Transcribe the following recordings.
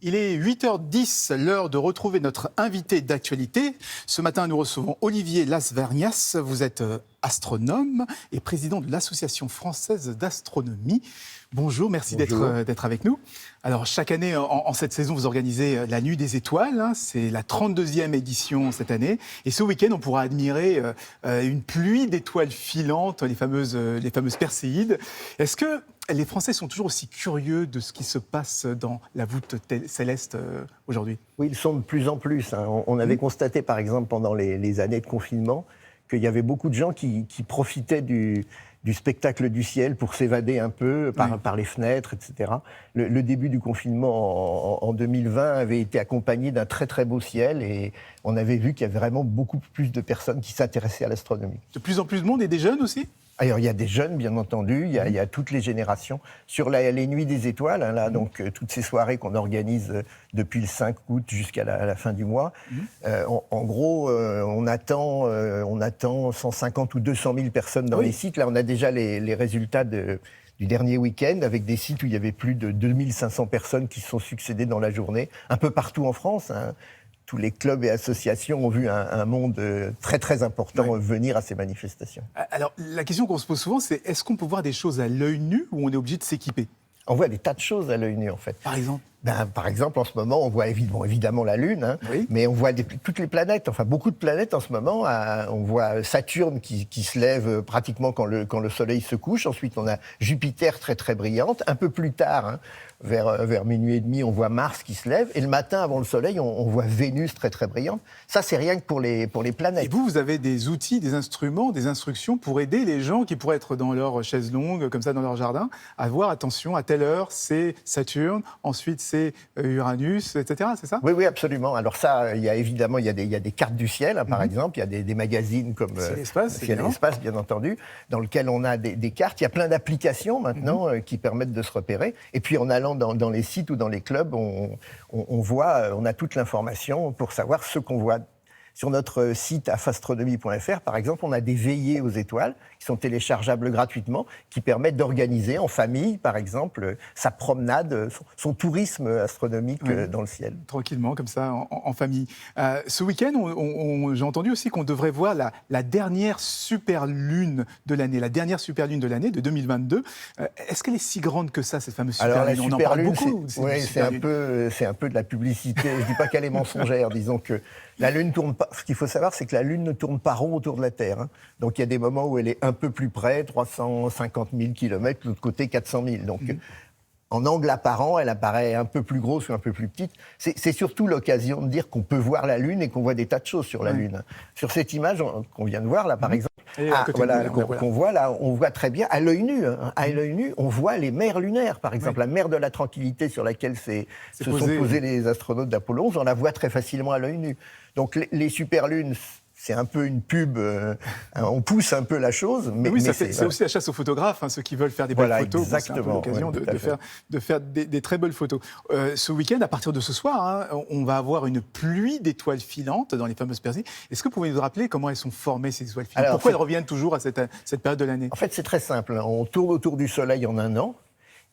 Il est 8h10, l'heure de retrouver notre invité d'actualité. Ce matin, nous recevons Olivier Lasvernias. Vous êtes astronome et président de l'Association française d'astronomie. Bonjour, merci d'être avec nous. Alors, chaque année, en cette saison, vous organisez la Nuit des Étoiles. C'est la 32e édition cette année. Et ce week-end, on pourra admirer une pluie d'étoiles filantes, les fameuses Perséides. Est-ce que les Français sont toujours aussi curieux de ce qui se passe dans la voûte céleste aujourd'hui? Oui, ils sont de plus en plus. On avait constaté, par exemple, pendant les années de confinement, qu'il y avait beaucoup de gens qui profitaient du spectacle du ciel pour s'évader un peu par les fenêtres, etc. Le début du confinement en 2020 avait été accompagné d'un très très beau ciel et on avait vu qu'il y avait vraiment beaucoup plus de personnes qui s'intéressaient à l'astronomie. De plus en plus de monde et des jeunes aussi? Alors, il y a des jeunes, bien entendu, il y a toutes les générations. Sur les Nuits des Étoiles, donc toutes ces soirées qu'on organise depuis le 5 août jusqu'à la fin du mois, en gros, on attend 150 ou 200 000 personnes dans les sites. Là, on a déjà les résultats du dernier week-end, avec des sites où il y avait plus de 2500 personnes qui se sont succédées dans la journée, un peu partout en France. Tous les clubs et associations ont vu un monde très très important venir à ces manifestations. Alors, la question qu'on se pose souvent, c'est est-ce qu'on peut voir des choses à l'œil nu ou on est obligé de s'équiper? On voit des tas de choses à l'œil nu, en fait. Par exemple? Par exemple, en ce moment, on voit évidemment la Lune, mais on voit toutes les planètes, enfin beaucoup de planètes en ce moment. On voit Saturne qui se lève pratiquement quand le Soleil se couche. Ensuite, on a Jupiter très très brillante. Un peu plus tard, vers minuit et demi, on voit Mars qui se lève. Et le matin, avant le Soleil, on voit Vénus très très brillante. Ça, c'est rien que pour les planètes. Et vous avez des outils, des instruments, des instructions pour aider les gens qui pourraient être dans leur chaise longue, comme ça, dans leur jardin, à voir, attention, à telle heure, c'est Saturne, ensuite c'est Uranus, etc., c'est ça? Oui, absolument. Alors ça, il y a évidemment des cartes du ciel, par exemple. Il y a des magazines comme Ciel et Espace, bien entendu, dans lequel on a des cartes. Il y a plein d'applications maintenant qui permettent de se repérer. Et puis en allant dans les sites ou dans les clubs, on a toute l'information pour savoir ce qu'on voit. Sur notre site afastronomie.fr, par exemple, on a des veillées aux étoiles qui sont téléchargeables gratuitement, qui permettent d'organiser en famille, par exemple, sa promenade, son tourisme astronomique dans le ciel. Tranquillement, comme ça, en famille. Ce week-end, j'ai entendu aussi qu'on devrait voir la dernière super lune de l'année, de 2022. Est-ce qu'elle est si grande que ça, cette fameuse super lune? On en parle beaucoup. C'est un peu de la publicité. Je ne dis pas qu'elle est mensongère, disons que la Lune tourne pas. Ce qu'il faut savoir, c'est que la Lune ne tourne pas rond autour de la Terre. Donc il y a des moments où elle est un peu plus près, 350 000 km, de l'autre côté 400 000. Donc en angle apparent, elle apparaît un peu plus grosse ou un peu plus petite. C'est surtout l'occasion de dire qu'on peut voir la Lune et qu'on voit des tas de choses sur la Lune. Sur cette image qu'on vient de voir là, par exemple, qu'on voit là, on voit très bien à l'œil nu. À l'œil nu, on voit les mers lunaires, par exemple, la mer de la Tranquillité sur laquelle se sont posés les astronautes d'Apollo 11. On la voit très facilement à l'œil nu. Donc les superlunes, c'est un peu une pub, on pousse un peu la chose. Mais c'est aussi la chasse aux photographes, ceux qui veulent faire des belles photos. Exactement. C'est un peu l'occasion de faire des très belles photos. Ce week-end, à partir de ce soir, on va avoir une pluie d'étoiles filantes dans les fameuses Perséides. Est-ce que vous pouvez nous rappeler comment elles sont formées, ces étoiles filantes? Pourquoi elles reviennent toujours à cette période de l'année? En fait, c'est très simple. On tourne autour du Soleil en un an.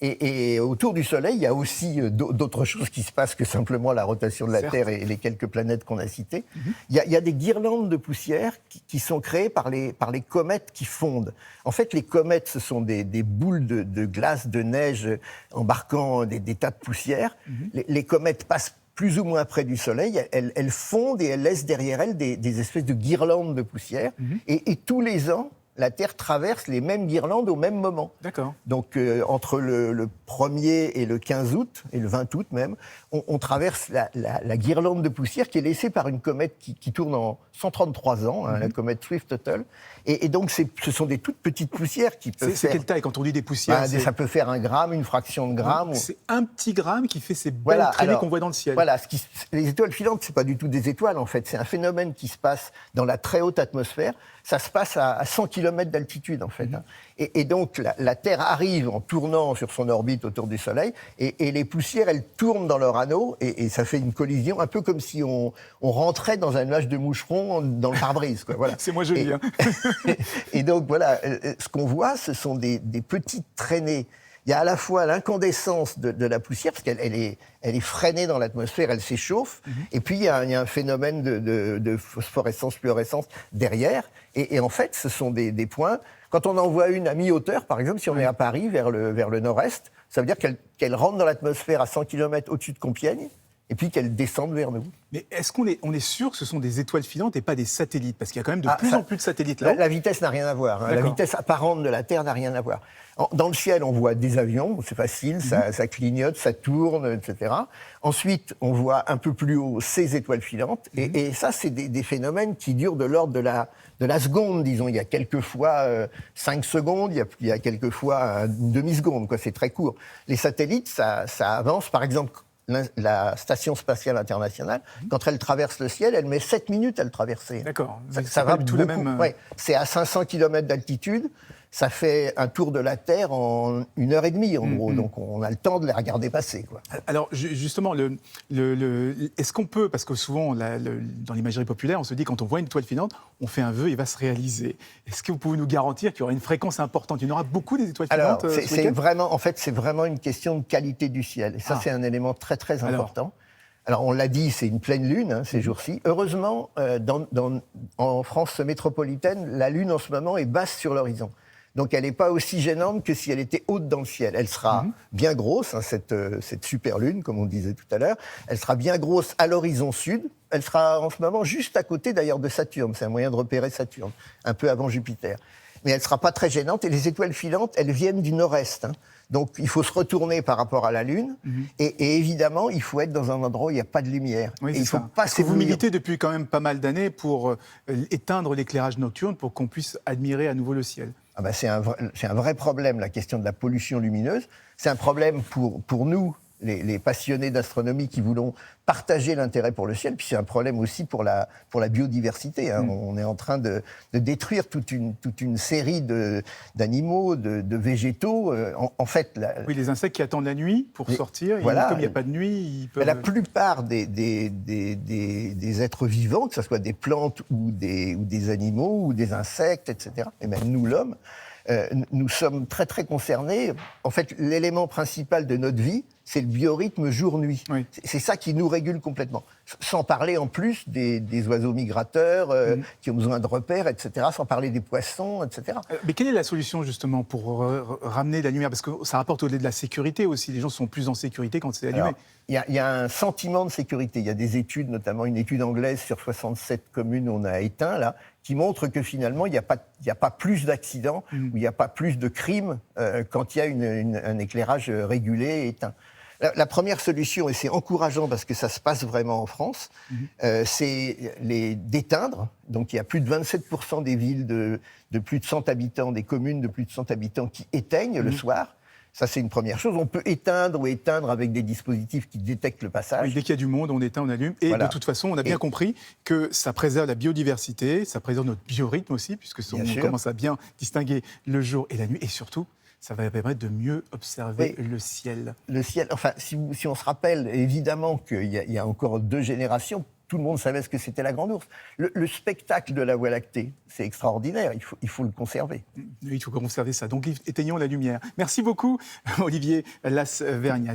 Et autour du Soleil, il y a aussi d'autres choses qui se passent que simplement la rotation de la Terre et les quelques planètes qu'on a citées. Il y a des guirlandes de poussière qui sont créées par les comètes qui fondent. En fait, les comètes, ce sont des boules de glace, de neige, embarquant des tas de poussière. Les comètes passent plus ou moins près du Soleil, elles fondent et elles laissent derrière elles des espèces de guirlandes de poussière. Et tous les ans, la Terre traverse les mêmes guirlandes au même moment. D'accord. Donc, entre le 1er et le 15 août, et le 20 août même, on traverse la guirlande de poussière qui est laissée par une comète qui tourne en 133 ans, la comète Swift-Tuttle. Et donc, ce sont des toutes petites poussières qui peuvent faire... C'est quelle taille quand on dit des poussières? Ça peut faire 1 gramme, une fraction de gramme. C'est un petit gramme qui fait ces belles traînées qu'on voit dans le ciel. Voilà, les étoiles filantes, c'est pas du tout des étoiles, en fait. C'est un phénomène qui se passe dans la très haute atmosphère. Ça se passe à 100 km d'altitude, en fait. Et donc, la Terre arrive en tournant sur son orbite autour du Soleil, et les poussières, elles tournent dans leur anneau, et ça fait une collision, un peu comme si on rentrait dans un nuage de moucherons dans le pare-brise, quoi. Voilà. C'est moins joli, Et donc, voilà, ce qu'on voit, ce sont des petites traînées. il y a à la fois l'incandescence de la poussière, parce qu'elle est freinée dans l'atmosphère, elle s'échauffe, et puis il y a un phénomène de phosphorescence, fluorescence derrière, et en fait, ce sont des points. Quand on en voit une à mi-hauteur, par exemple, si on est à Paris, vers le nord-est, ça veut dire qu'elle rentre dans l'atmosphère à 100 km au-dessus de Compiègne, et puis qu'elle descende vers nous. Mais est-ce qu'on est sûr que ce sont des étoiles filantes et pas des satellites? Parce qu'il y a quand même de plus en plus de satellites là-haut. La vitesse n'a rien à voir. Hein. La vitesse apparente de la Terre n'a rien à voir. Dans le ciel, on voit des avions, c'est facile, ça clignote, ça tourne, etc. Ensuite, on voit un peu plus haut ces étoiles filantes. Et ça, c'est des phénomènes qui durent de l'ordre de la seconde, disons. Il y a quelquefois 5 secondes, il y a quelquefois une demi-seconde, quoi. C'est très court. Les satellites, ça avance, par exemple. La Station spatiale internationale, quand elle traverse le ciel, elle met 7 minutes à le traverser. D'accord. Ça va tout la même. Ouais. C'est à 500 km d'altitude. Ça fait un tour de la Terre en 1h30, en gros. Donc, on a le temps de les regarder passer, quoi. Alors, justement, est-ce qu'on peut, parce que souvent, dans l'imagerie populaire, on se dit, quand on voit une étoile filante, on fait un vœu, il va se réaliser. Est-ce que vous pouvez nous garantir qu'il y aura une fréquence importante? Il y en aura beaucoup des étoiles filantes? Alors, c'est vraiment une question de qualité du ciel. Et ça, c'est un élément très, très important. Alors, on l'a dit, c'est une pleine lune, ces jours-ci. Heureusement, en France métropolitaine, la lune, en ce moment, est basse sur l'horizon. Donc, elle n'est pas aussi gênante que si elle était haute dans le ciel. Elle sera bien grosse, hein, cette super lune, comme on disait tout à l'heure. Elle sera bien grosse à l'horizon sud. Elle sera en ce moment juste à côté, d'ailleurs, de Saturne. C'est un moyen de repérer Saturne, un peu avant Jupiter. Mais elle ne sera pas très gênante. Et les étoiles filantes, elles viennent du nord-est. Hein. Donc, il faut se retourner par rapport à la Lune. Et évidemment, il faut être dans un endroit où il n'y a pas de lumière. Oui, et il faut pas Parce que vous militez depuis quand même pas mal d'années pour éteindre l'éclairage nocturne pour qu'on puisse admirer à nouveau le ciel. Ah ben, c'est un vrai problème, la question de la pollution lumineuse. C'est un problème pour nous, les passionnés d'astronomie qui voulons partager l'intérêt pour le ciel, puis c'est un problème aussi pour la biodiversité. Hein. On est en train de détruire toute une série d'animaux, de végétaux. En fait, oui, les insectes qui attendent la nuit pour sortir, voilà, comme il n'y a pas de nuit, ils peuvent... La plupart des êtres vivants, que ce soit des plantes ou des animaux ou des insectes, etc., et même nous, l'homme, nous sommes très, très concernés. En fait, l'élément principal de notre vie, c'est le biorhythme jour-nuit. Oui. C'est ça qui nous régule complètement. Sans parler en plus des oiseaux migrateurs qui ont besoin de repères, etc. Sans parler des poissons, etc. Mais quelle est la solution justement pour ramener la lumière? Parce que ça rapporte au-delà de la sécurité aussi. Les gens sont plus en sécurité quand c'est allumé. Il y a un sentiment de sécurité. Il y a des études, notamment une étude anglaise sur 67 communes où on a éteint, là, qui montre que finalement, il n'y a pas plus d'accidents, ou il n'y a pas plus de crimes quand il y a un éclairage régulé et éteint. La première solution, et c'est encourageant parce que ça se passe vraiment en France, c'est d'éteindre. Donc il y a plus de 27% des villes de plus de 100 habitants, des communes de plus de 100 habitants qui éteignent le soir. Ça, c'est une première chose. On peut éteindre avec des dispositifs qui détectent le passage. Oui, dès qu'il y a du monde, on éteint, on allume. Et voilà. De toute façon, on a bien compris que ça préserve la biodiversité, ça préserve notre biorhythme aussi, puisque on commence à bien distinguer le jour et la nuit. Et surtout, ça va permettre de mieux observer le ciel. Le ciel, enfin, si on se rappelle, évidemment qu'il y a encore 2 générations, tout le monde savait ce que c'était la Grande Ourse. Le spectacle de la Voie lactée, c'est extraordinaire, il faut le conserver. Il faut conserver ça. Donc, éteignons la lumière. Merci beaucoup, Olivier Lasvergnat.